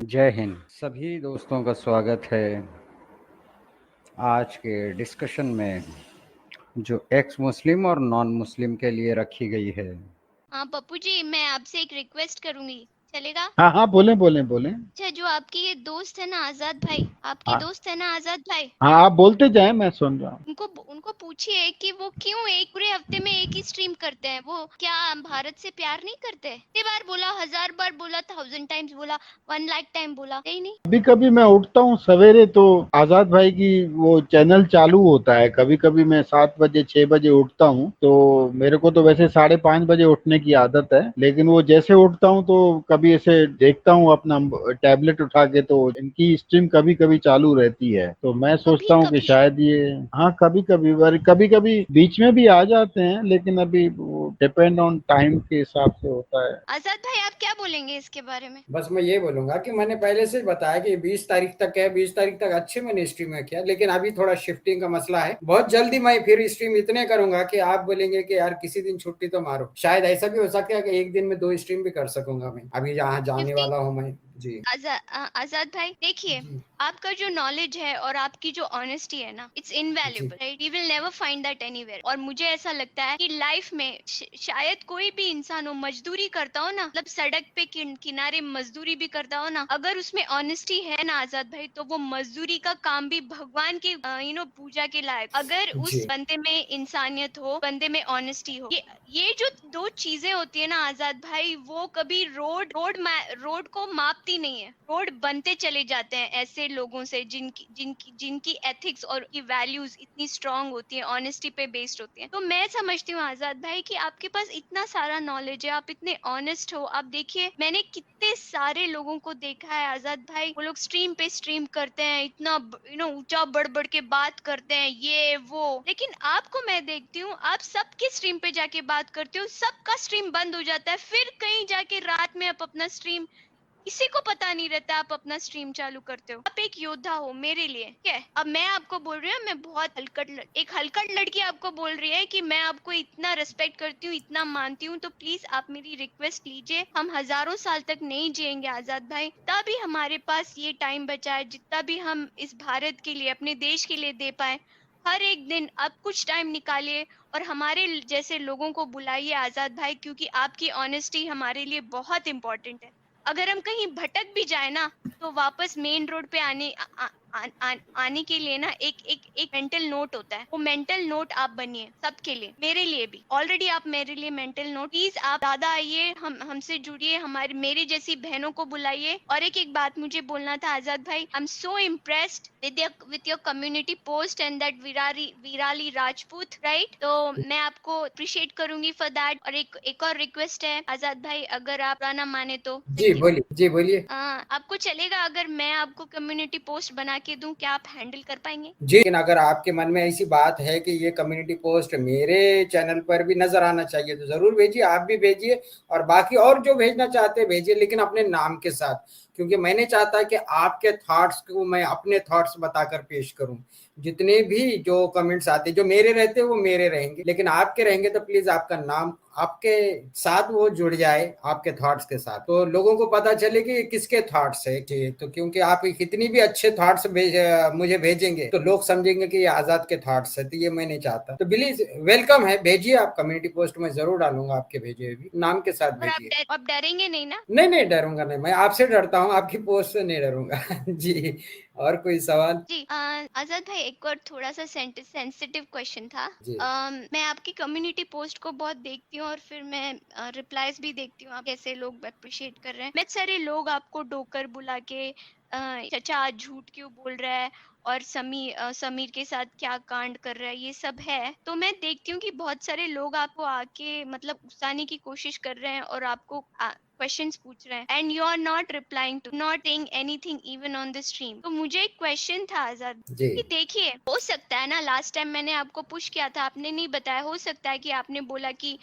जय हिंद। सभी दोस्तों का स्वागत है आज के डिस्कशन में जो एक्स मुस्लिम और नॉन मुस्लिम के लिए रखी गई है। हाँ पप्पू जी, मैं आपसे एक रिक्वेस्ट करूंगी, चलेगा? हाँ हाँ, बोले बोले बोले। अच्छा, जो आपके ये दोस्त है ना आजाद भाई, आपके हाँ दोस्त है ना आजाद भाई, हाँ, आप बोलते जाए, मैं सुन रहा हूँ। उनको उनको पूछिए कि वो क्यों एक पूरे हफ्ते में एक ही स्ट्रीम करते हैं। वो क्या भारत से प्यार नहीं करते? कितनी बार बोला, 1000 बार बोला, 1000 टाइम्स बोला, 1 लाख टाइम बोला, यही नहीं? कभी कभी मैं उठता हूँ सवेरे तो आजाद भाई की वो चैनल चालू होता है। कभी कभी मैं 7 बजे 6 बजे उठता हूँ, तो मेरे को तो वैसे 5:30 बजे उठने की आदत है, लेकिन वो जैसे उठता हूँ तो कभी ऐसे देखता हूँ अपना टैबलेट उठा के, तो इनकी स्ट्रीम कभी कभी चालू रहती है। तो मैं कभी सोचता हूँ कि कभी। शायद ये, हाँ कभी कभी, कभी कभी बीच में भी आ जाते हैं, लेकिन अभी वो डिपेंड ऑन टाइम के हिसाब से होता है। आजाद भाई, आप क्या बोलेंगे इसके बारे में? बस मैं ये बोलूंगा कि मैंने पहले से ही बताया कि 20 तारीख तक है, 20 तारीख तक अच्छे मैंने स्ट्रीम किया, लेकिन अभी थोड़ा शिफ्टिंग का मसला है। बहुत जल्दी मैं फिर स्ट्रीम इतने करूंगा कि आप बोलेंगे कि यार किसी दिन छुट्टी तो मारो। शायद ऐसा भी हो सकता है कि एक दिन में 2 स्ट्रीम भी कर सकूंगा मैं, अभी जहाँ जाने वाला हूँ मैं। जी आजाद भाई देखिए, जी आपका जो नॉलेज है और आपकी जो ऑनेस्टी है ना, इट्स जी invaluable, right? You will never find that anywhere. और मुझे ऐसा लगता है कि लाइफ में शायद कोई भी इंसान हो, मजदूरी करता हो ना, मतलब सड़क पे किनारे मजदूरी भी करता हो ना, अगर उसमें ऑनेस्टी है ना आजाद भाई, तो वो मजदूरी का काम भी भगवान के पूजा के लायक। अगर उस जी बंदे में इंसानियत हो, बंदे में ऑनेस्टी हो, ये जो दो चीजें होती है ना आजाद भाई, वो कभी रोड को मापती नहीं है। रोड बनते चले जाते हैं ऐसे लोगों से जिनकी जिनकी जिनकी एथिक्स और की वैल्यूज इतनी स्ट्रांग होती है, ऑनेस्टी पे बेस्ड होती है। तो मैं समझती हूँ आजाद भाई कि आपके पास इतना सारा नॉलेज है, आप इतने ऑनेस्ट हो। आप देखिए, मैंने कितने सारे लोगों को देखा है आजाद भाई, वो लोग स्ट्रीम पे स्ट्रीम करते हैं, इतना ऊंचा बढ़ बढ़ के बात करते हैं, ये वो, लेकिन आपको मैं देखती हूँ, आप सबके स्ट्रीम पे जाके बात करते हो, सबका स्ट्रीम बंद हो जाता है, फिर कहीं जाके रात में आप अपना स्ट्रीम, किसी को पता नहीं रहता आप अपना स्ट्रीम चालू करते हो। आप एक योद्धा हो मेरे लिए, ठीक है? अब मैं आपको बोल रही हूँ, मैं बहुत एक हलकट लड़की आपको बोल रही है कि मैं आपको इतना रिस्पेक्ट करती हूँ, इतना मानती हूँ, तो प्लीज आप मेरी रिक्वेस्ट लीजिए। हम हजारों साल तक नहीं जिएंगे आजाद भाई, तभी हमारे पास ये टाइम बचा है, जितना भी हम इस भारत के लिए, अपने देश के लिए दे पाए, हर एक दिन आप कुछ टाइम निकालिए और हमारे जैसे लोगों को बुलाइए आजाद भाई, क्योंकि आपकी ऑनेस्टी हमारे लिए बहुत इंपॉर्टेंट है। अगर हम कहीं भटक भी जाए ना, तो वापस मेन रोड पे आने के लिए ना एक एक एक मेंटल नोट होता है, वो मेंटल नोट आप बनिए सबके लिए, मेरे लिए भी। ऑलरेडी आप मेरे लिए मेंटल नोट। प्लीज आप ज्यादा आइए, हमसे जुड़िए, हमारे मेरे जैसी बहनों को बुलाइए। और एक एक बात मुझे बोलना था आजाद भाई, I am so impressed with your community post and that Virali Rajput, right? तो मैं आपको अप्रिशिएट करूंगी फॉर दैट। और एक और रिक्वेस्ट है आजाद भाई, अगर आप ना माने तो जी देखिए, बोलिए, जी बोलिए। आपको चलेगा अगर मैं आपको कम्युनिटी पोस्ट बना के दूं? क्या आप हैंडल कर पाएंगे? जी, लेकिन अगर आपके मन में ऐसी बात है कि ये कम्युनिटी पोस्ट मेरे चैनल पर भी नजर आना चाहिए तो जरूर भेजिए, आप भी भेजिए और बाकी और जो भेजना चाहते हैं भेजिए, लेकिन अपने नाम के साथ, क्योंकि मैंने चाहता है कि आपके थॉट्स को मैं अपने थॉट्स बताकर पेश करूं। जितने भी जो कमेंट्स आते जो मेरे रहते वो मेरे रहेंगे, लेकिन आपके रहेंगे तो प्लीज आपका नाम आपके साथ वो जुड़ जाए, आपके थॉट्स के साथ, तो लोगों को पता चले कि किसके थॉट्स है। तो क्योंकि आप कितनी भी अच्छे थॉट्स मुझे भेजेंगे तो लोग समझेंगे कि ये आजाद के थॉट्स है, तो ये मैं नहीं चाहता। तो प्लीज वेलकम है, भेजिए। आप कम्युनिटी पोस्ट में जरूर डालूंगा, आपके भेजे हुए भी नाम के साथ और भेजिए। आप डरेंगे नहीं ना? नहीं नहीं, डरूंगा नहीं, मैं आपसे डरता हूँ, आपकी पोस्ट से नहीं डरूंगा। जी, और कोई सवाल? जी, आजाद भाई, एक और थोड़ा सा सेंसिटिव क्वेश्चन था। जी मैं आपकी कम्युनिटी पोस्ट को बहुत देखती हूँ और फिर मैं रिप्लाईज भी देखती हूँ, आप कैसे लोग अप्रिशिएट कर रहे हैं। बहुत सारे लोग आपको डोकर बुला के चचा आज झूठ क्यों बोल रहा है, और समीर के साथ क्या कांड कर रहा है, ये सब है। तो मैं देखती हूँ कि बहुत सारे लोग आपको आके मतलब उकसाने की कोशिश कर रहे हैं और आपको क्वेश्चंस पूछ रहे हैं, and you are not replying to, not saying anything even on the stream. तो मुझे एक क्वेश्चन था आजाद जी कि देखिए, हो सकता है ना, लास्ट टाइम मैंने आपको पुश किया था, आपने नहीं बताया, हो सकता है कि आपने बोला कि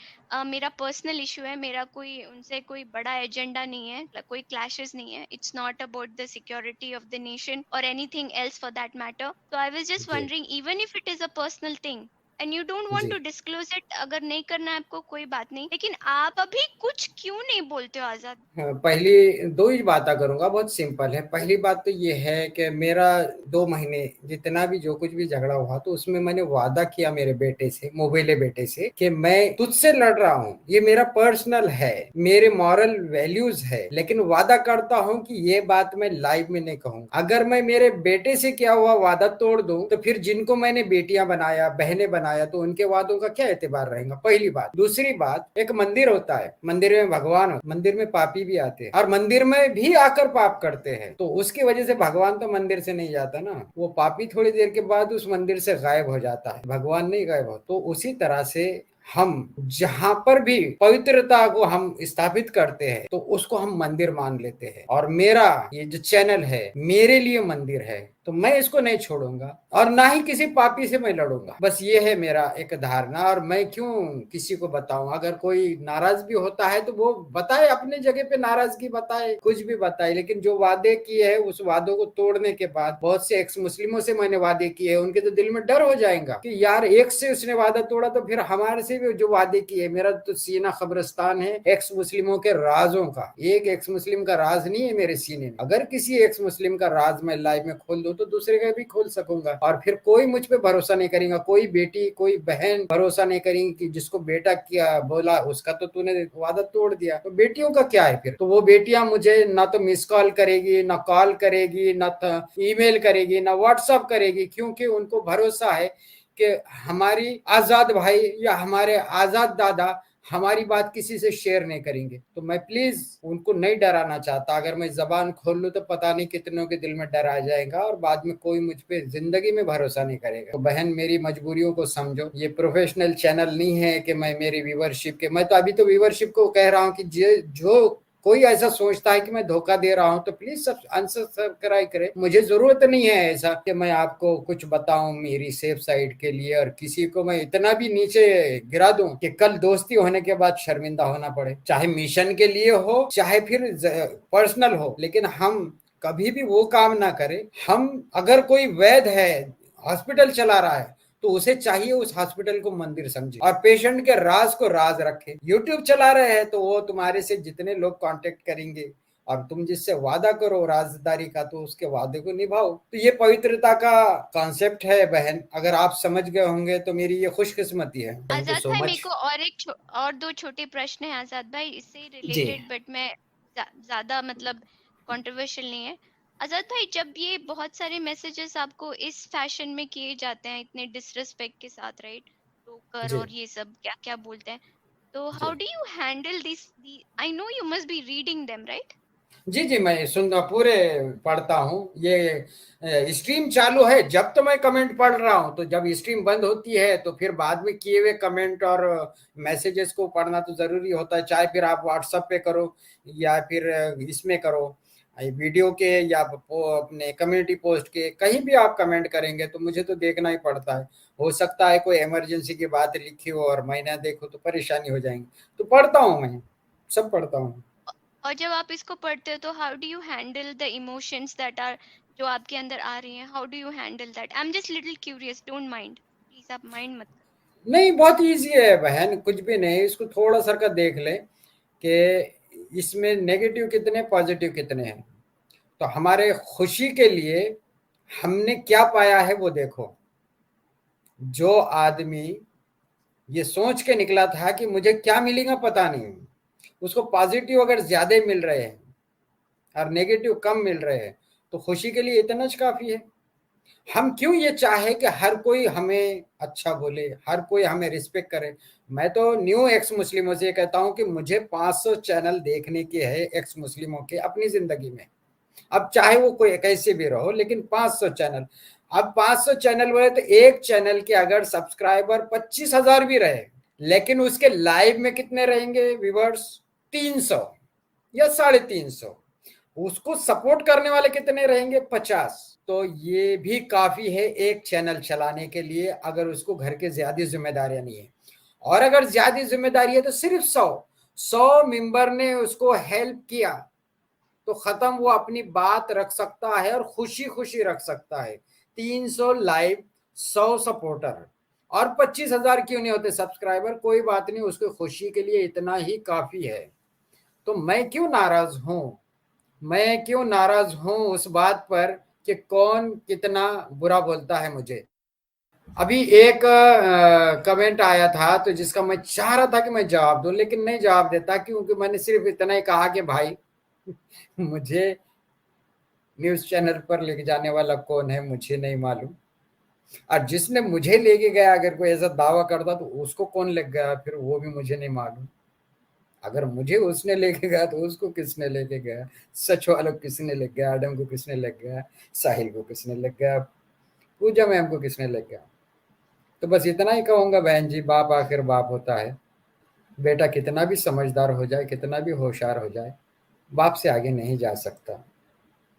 मेरा पर्सनल इशू है, मेरा कोई उनसे कोई बड़ा एजेंडा नहीं है, कोई क्लैशेस नहीं है, it's not about the security of the nation और anything else for that matter. तो आई वाज जस्ट जी wondering, even if it is a personal thing, and you don't want जी। To disclose it. अगर नहीं करना है आपको कोई बात नहीं, लेकिन आप अभी कुछ क्यों नहीं बोलते हो आजाद? हाँ, पहली दो ही बातें करूंगा, बहुत सिंपल है। पहली बात तो ये है कि मेरा 2 महीने जितना भी जो कुछ भी झगड़ा हुआ तो उसमें मैंने वादा किया मेरे बेटे से, मोबाइले बेटे से, कि मैं तुझसे लड़ रहा हूँ, ये मेरा पर्सनल है, मेरे मॉरल वैल्यूज है, लेकिन वादा करता हूँ कि ये बात मैं लाइव में नहीं कहूँ। अगर मैं मेरे बेटे से किया हुआ वादा तोड़ दूं तो फिर जिनको मैंने बेटियां बनाया, बहनें बनाया, तो उनके वादों का क्या एतबार रहेगा? पहली बात। दूसरी बात, एक मंदिर होता है, मंदिर में भगवान होता है, मंदिर में पापी भी आते हैं और मंदिर में भी आकर पाप करते हैं, तो उसकी वजह से भगवान तो मंदिर से नहीं जाता ना, वो पापी थोड़ी देर के बाद उस मंदिर से गायब हो जाता है, भगवान नहीं गायब हो। तो उसी तरह से हम जहां पर भी पवित्रता को हम स्थापित करते हैं तो उसको हम मंदिर मान लेते हैं, और मेरा ये जो चैनल है मेरे लिए मंदिर है, तो मैं इसको नहीं छोड़ूंगा और ना ही किसी पापी से मैं लड़ूंगा। बस ये है मेरा एक धारणा, और मैं क्यों किसी को बताऊं? अगर कोई नाराज भी होता है तो वो बताए, अपने जगह पे नाराजगी बताए, कुछ भी बताए, लेकिन जो वादे किए हैं उस वादों को तोड़ने के बाद, बहुत से एक्स मुस्लिमों से मैंने वादे किए, उनके तो दिल में डर हो जाएगा कि यार एक से उसने वादा तोड़ा तो फिर हमारे से भी जो वादे किए। मेरा तो सीना खबरस्तान है एक्स मुस्लिमों के राजों का, एक एक्स मुस्लिम का राज नहीं है मेरे सीने में। अगर किसी एक्स मुस्लिम का राज मैं लाइव में खोल दूं तो दूसरे का भी खोल सकूंगा, और फिर कोई मुझ पे भरोसा नहीं करेगा, कोई बेटी कोई बहन भरोसा नहीं करेंगी कि जिसको बेटा किया बोला उसका तो तूने वादा तोड़ दिया, तो बेटियों का क्या है फिर? तो वो बेटियां मुझे ना तो मिस कॉल करेगी, ना कॉल करेगी, ना ईमेल करेगी, ना व्हाट्सअप करेगी, क्योंकि उनको भरोसा है कि हमारी आजाद भाई या हमारे आजाद दादा हमारी बात किसी से शेयर नहीं करेंगे। तो मैं प्लीज उनको नहीं डराना चाहता। अगर मैं जबान खोल लूं तो पता नहीं कितनों के दिल में डर आ जाएगा और बाद में कोई मुझ पे जिंदगी में भरोसा नहीं करेगा। तो बहन, मेरी मजबूरियों को समझो। ये प्रोफेशनल चैनल नहीं है कि मैं मेरी व्यूवरशिप के, मैं तो अभी तो व्यूवरशिप को कह रहा हूँ कि जो कोई ऐसा सोचता है कि मैं धोखा दे रहा हूं तो प्लीज सब अनसब्सक्राइब करे। मुझे जरूरत नहीं है ऐसा कि मैं आपको कुछ बताऊं मेरी सेफ साइड के लिए, और किसी को मैं इतना भी नीचे गिरा दूं कि कल दोस्ती होने के बाद शर्मिंदा होना पड़े, चाहे मिशन के लिए हो चाहे फिर पर्सनल हो। लेकिन हम कभी भी वो काम ना करें। हम अगर कोई वैद्य है, हॉस्पिटल चला रहा है, तो उसे चाहिए उस हॉस्पिटल को मंदिर समझे और पेशेंट के राज को राज रखे। यूट्यूब चला रहे हैं तो वो तुम्हारे से जितने लोग कांटेक्ट करेंगे और तुम जिससे वादा करो राजदारी का, तो उसके वादे को निभाओ। तो ये पवित्रता का कॉन्सेप्ट है बहन, अगर आप समझ गए होंगे तो मेरी ये खुशकिस्मती है। थैंक यू आजाद सो भाई, मेरे मच। को और दो छोटे प्रश्न हैं आजाद भाई, इससे जी रिलेटेड, बट मैं ज्यादा मतलब कंट्रोवर्शियल नहीं है। आजाद भाई, जब ये बहुत सारे मैसेजेस आपको इस फैशन में किए जाते हैं, इतने डिसरिस्पेक्ट के साथ, राइट, टोकर जी और ये सब क्या क्या बोलते हैं, तो हाउ जी do you handle this? I know you must be reading them, right? जी जी, मैं सुन पूरे पढ़ता हूँ। ये स्ट्रीम चालू है जब तो मैं कमेंट पढ़ रहा हूँ, तो जब स्ट्रीम बंद होती है तो फिर बाद में किए हुए कमेंट और मैसेजेस को पढ़ना तो जरूरी होता है, चाहे फिर आप व्हाट्सएप पे करो या फिर इसमें करो, वीडियो के या अपने कम्युनिटी पोस्ट के, कहीं भी आप कमेंट करेंगे तो मुझे तो देखना ही पड़ता है। हो सकता है कोई इमरजेंसी की बात लिखी हो और मैं ना देखूं तो परेशानी हो जाएंगी, तो पढ़ता हूँ, मैं सब पढ़ता हूँ। और जब आप इसको पढ़ते हो तो how do you handle the emotions that are, जो आपके अंदर आ रही हैं, how do you handle that? I am just little curious, don't mind, please आप माइंड मत करो। नहीं, बहुत इजी है बहन, कुछ भी नहीं। इसको थोड़ा सा का देख ले कि इसमें नेगेटिव कितने पॉजिटिव कितने हैं। तो हमारे खुशी के लिए हमने क्या पाया है वो देखो। जो आदमी ये सोच के निकला था कि मुझे क्या मिलेगा पता नहीं, उसको पॉजिटिव अगर ज्यादा मिल रहे हैं और नेगेटिव कम मिल रहे हैं तो खुशी के लिए इतना ज काफी है। हम क्यों ये चाहे कि हर कोई हमें अच्छा बोले, हर कोई हमें रिस्पेक्ट करे। मैं तो न्यू एक्स मुस्लिमों से कहता हूं कि मुझे 500 चैनल देखने के हैं एक्स मुस्लिमों के अपनी जिंदगी में। अब चाहे वो कोई कैसे भी रहो, लेकिन 500 चैनल, अब 500 चैनल हुए तो एक चैनल के अगर सब्सक्राइबर 25,000 भी रहे, लेकिन उसके लाइव में कितने रहेंगे व्यूवर्स? 300 या 350। उसको सपोर्ट करने वाले कितने रहेंगे? 50। तो ये भी काफी है एक चैनल चलाने के लिए, अगर उसको घर के ज्यादा जिम्मेदारियां नहीं है। और अगर ज्यादा जिम्मेदारी है तो सिर्फ 100 मेंबर ने उसको हेल्प किया तो खत्म, वो अपनी बात रख सकता है और खुशी खुशी रख सकता है। 300 लाइव, 100 सपोर्टर, और 25,000 क्यों नहीं होते सब्सक्राइबर, कोई बात नहीं, उसकी खुशी के लिए इतना ही काफी है। तो मैं क्यों नाराज हूं, मैं क्यों नाराज हूं उस बात पर कि कौन कितना बुरा बोलता है मुझे। अभी एक कमेंट आया था तो जिसका मैं चाह रहा था कि मैं जवाब दूं, लेकिन नहीं जवाब देता, क्योंकि मैंने सिर्फ इतना ही कहा कि भाई मुझे न्यूज चैनल पर लेके जाने वाला कौन है मुझे नहीं मालूम, और जिसने मुझे लेके गया अगर कोई ऐसा दावा करता तो उसको कौन ले गया फिर वो भी मुझे नहीं मालूम। अगर मुझे उसने लेके गया तो उसको किसने लेके गया, सच वालों को किसने ले गया, एडम को किसने ले गया, साहिल को किसने ले गया, पूजा मैम को किसने ले गया। तो बस इतना ही कहूंगा बहन जी, बाप आखिर बाप होता है। बेटा कितना भी समझदार हो जाए, कितना भी होशियार हो जाए, बाप से आगे नहीं जा सकता।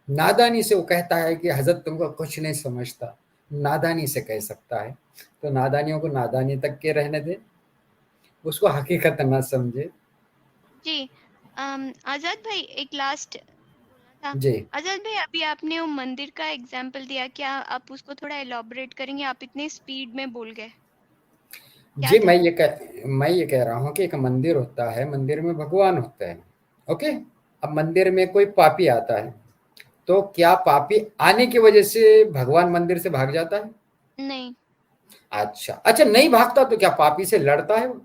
नादानी से वो कहता है कि हजरत तुमको कुछ नहीं समझता, नादानी से कह सकता है। तो नादानियों को नादानी तक के रहने दे, उसको हकीकत ना समझे। जी। आजाद भाई एक लास्ट बोलना था। जी आजाद भाई अभी आपने वो मंदिर का एग्जाम्पल दिया, क्या आप उसको थोड़ा एलॉबरेट करेंगे? आप इतने स्पीड में बोल गए, क्या जी, था? मैं ये कह रहा हूँ कि एक मंदिर होता है, मंदिर में भगवान होते हैं। ओके, अब मंदिर में कोई पापी आता है, तो क्या पापी आने की वजह से भगवान मंदिर से भाग जाता है? नहीं। अच्छा अच्छा, नहीं भागता तो क्या पापी से लड़ता है वो?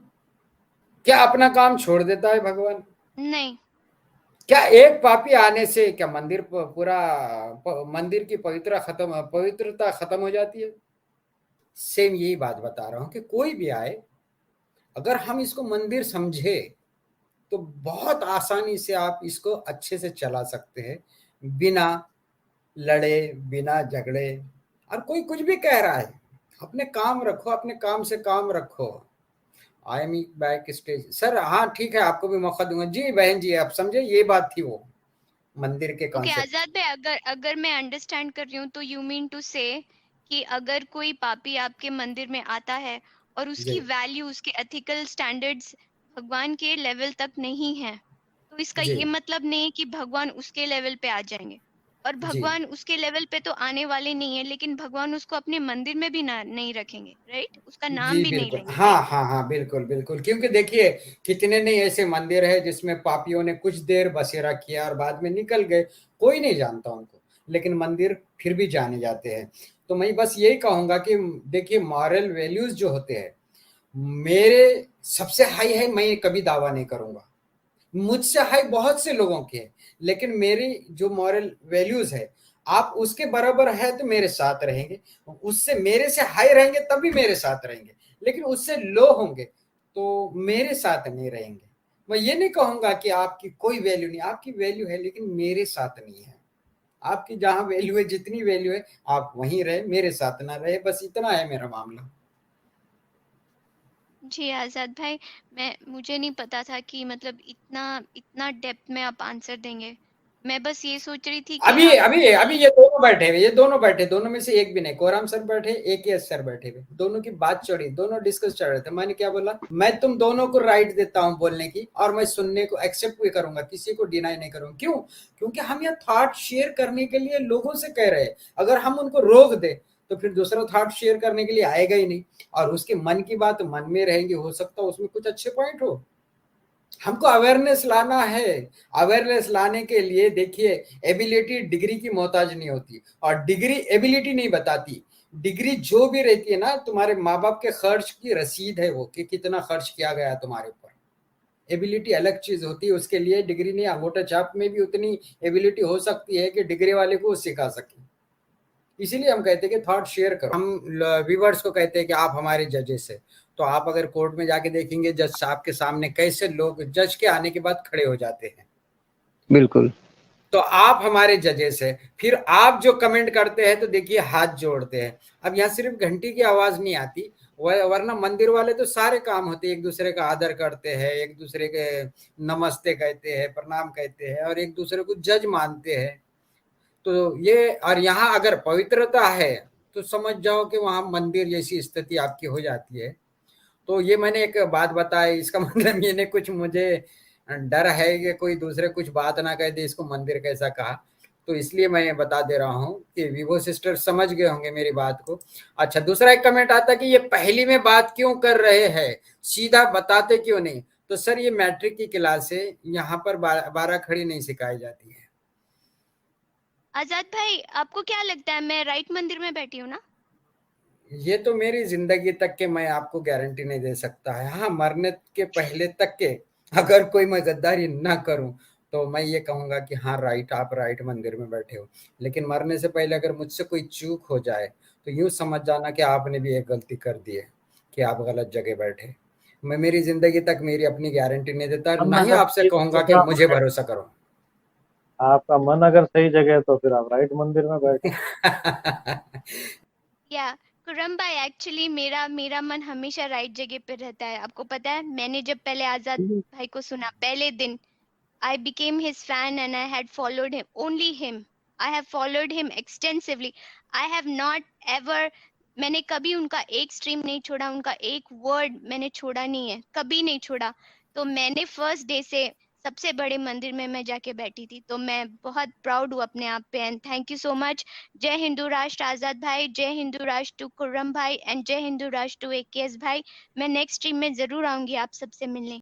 क्या अपना काम छोड़ देता है भगवान? नहीं। क्या एक पापी आने से क्या मंदिर पूरा मंदिर की पवित्रता खत्म हो जाती है? सेम यही बात बता रहा हूं कि कोई भी आए, अगर हम इसको मंदिर समझे तो बहुत आसानी से आप इसको अच्छे से चला सकते हैं, बिना लड़े, बिना झगड़े। और कोई कुछ भी कह रहा है, अपने काम रखो, अपने काम से काम रखो। I am back stage sir, हाँ ठीक है, आपको भी मौका दूंगा। जी बहन जी, आप समझे, ये बात थी वो मंदिर के ओके कॉन्सेप्ट। आजाद भाई, अगर अगर मैं अंडरस्टैंड कर रही हूँ तो यू मीन टू से कि अगर कोई पापी आपके मंदिर में आता है और जी उसकी वैल्यू, उसके एथिकल स्टैंडर्ड्स भगवान के लेवल तक नहीं है, तो इसका जी ये मतलब नहीं है कि भगवान उसके लेवल पे आ जाएंगे। और जी भगवान उसके लेवल पे तो आने वाले नहीं है, लेकिन भगवान उसको अपने मंदिर में भी ना नहीं रखेंगे, राइट? उसका नाम जी भी नहीं बिल्कुल, लेंगे, हाँ राइट? हाँ हाँ, बिल्कुल बिल्कुल, क्योंकि देखिए कितने नहीं ऐसे मंदिर है जिसमें पापियों ने कुछ देर बसेरा किया और बाद में निकल गए, कोई नहीं जानता उनको, लेकिन मंदिर फिर भी जाने जाते हैं। तो मैं बस यही कहूंगा कि देखिए मॉरल वैल्यूज जो होते हैं, मेरे सबसे हाई है, मैं कभी दावा नहीं करूंगा। मुझसे हाई बहुत से लोगों के हैं, लेकिन मेरी जो मॉरल वैल्यूज है, आप उसके बराबर है तो मेरे साथ रहेंगे, उससे मेरे से हाई रहेंगे तब भी मेरे साथ रहेंगे, लेकिन उससे लो होंगे तो मेरे साथ नहीं रहेंगे। मैं ये नहीं कहूंगा कि आपकी कोई वैल्यू नहीं, आपकी वैल्यू है लेकिन मेरे साथ नहीं है। आपकी जहां वैल्यू है, जितनी वैल्यू है, आप वहीं रहे, मेरे साथ ना रहे, बस इतना है मेरा मामला। जी आजाद भाई, मैं मुझे नहीं पता था कि मतलब इतना इतना डेप्थ में आप आंसर देंगे। मैं बस ये सोच रही थी कि अभी आप अभी अभी ये दोनों बैठे हुए, ये दोनों बैठे, दोनों में से एक भी नहीं, कोराम सर बैठे, एक ही सर बैठे हुए, दोनों की बात चढ़ी, दोनों डिस्कस चल रहे थे। मैंने क्या बोला, मैं तुम दोनों को राइट देता हूं बोलने की, और मैं सुनने को एक्सेप्ट भी करूंगा, किसी को डिनाई नहीं करूंगा। क्यों? क्योंकि हम यह थॉट शेयर करने के लिए लोगों से कह रहे हैं। अगर हम उनको रोक दे तो फिर दूसरा थॉट शेयर करने के लिए आएगा ही नहीं, और उसके मन की बात मन में रहेंगी, हो सकता है उसमें कुछ अच्छे पॉइंट हो। हमको अवेयरनेस लाना है। अवेयरनेस लाने के लिए देखिए, एबिलिटी डिग्री की मोहताज नहीं होती, और डिग्री एबिलिटी नहीं बताती। डिग्री जो भी रहती है ना, तुम्हारे माँ बाप के खर्च की रसीद है वो, कि कितना खर्च किया गया तुम्हारे ऊपर। एबिलिटी अलग चीज होती है, उसके लिए डिग्री नहीं। अंगूठा छाप में भी उतनी एबिलिटी हो सकती है कि डिग्री वाले को सिखा सके। इसीलिए हम कहते हैं कि थॉट शेयर करो। हम व्यूवर्स को कहते हैं कि आप हमारे जजेस है। तो आप अगर कोर्ट में जाके देखेंगे जज साहब के सामने कैसे लोग जज के आने के बाद खड़े हो जाते हैं। बिल्कुल। तो आप हमारे जजेस है, फिर आप जो कमेंट करते हैं तो देखिए हाथ जोड़ते हैं। अब यहाँ सिर्फ घंटी की आवाज नहीं आती, वरना मंदिर वाले तो सारे काम होते हैं, एक दूसरे का आदर करते हैं, एक दूसरे के नमस्ते कहते हैं, प्रणाम कहते हैं, और एक दूसरे को जज मानते हैं। तो ये, और यहाँ अगर पवित्रता है तो समझ जाओ कि वहां मंदिर जैसी स्थिति आपकी हो जाती है। तो ये मैंने एक बात बताई, इसका मतलब ये नहीं कुछ मुझे डर है कि कोई दूसरे कुछ बात ना कह दे, इसको मंदिर कैसा कहा। तो इसलिए मैं बता दे रहा हूँ कि विवो सिस्टर समझ गए होंगे मेरी बात को। अच्छा, दूसरा एक कमेंट आता है कि ये पहली में बात क्यों कर रहे हैं, सीधा बताते क्यों नहीं। तो सर ये मैट्रिक की क्लास है, यहाँ पर 12 खड़ी नहीं सिखाई जाती है। आजाद भाई, आपको क्या लगता है मैं राइट मंदिर में बैठी हूँ ना? ये तो मेरी जिंदगी तक के मैं आपको गारंटी नहीं दे सकता है। हाँ, मरने के पहले तक के अगर कोई मैं गद्दारी ना करूं तो मैं ये कहूंगा कि हाँ राइट, आप राइट मंदिर में बैठे हो। लेकिन मरने से पहले अगर मुझसे कोई चूक हो जाए तो यूं समझ जाना कि आपने भी एक गलती कर दी है, कि आप गलत जगह बैठे। मैं मेरी जिंदगी तक मेरी अपनी गारंटी नहीं देता, मन ना ही अगर आपसे सही कहूंगा कि जगह मुझे है, भरोसा करो। आपका मन अगर सही जगह है तो फिर आप राइट मंदिर में बैठे। या खुर्रम भाई, एक्चुअली मेरा मेरा मन हमेशा राइट जगह पे रहता है। आपको पता है, मैंने जब पहले आजाद भाई को सुना पहले दिन, I became his fan and I had followed him, only him. I have followed him extensively. I have not ever, मैंने कभी उनका एक स्ट्रीम नहीं छोड़ा, उनका एक वर्ड मैंने छोड़ा नहीं है, कभी नहीं छोड़ा। तो मैंने फर्स्ट डे से सबसे बड़े मंदिर में मैं जाके बैठी थी, तो मैं बहुत प्राउड हूँ अपने आप पे। And thank you so much. जय हिंदू राष्ट्र आजाद भाई, जय हिंदू राष्ट्र टू खुर्रम भाई, एंड जय हिंदू राष्ट्र टू AKS भाई। मैं नेक्स्ट स्ट्रीम में जरूर आऊंगी आप सबसे मिलने।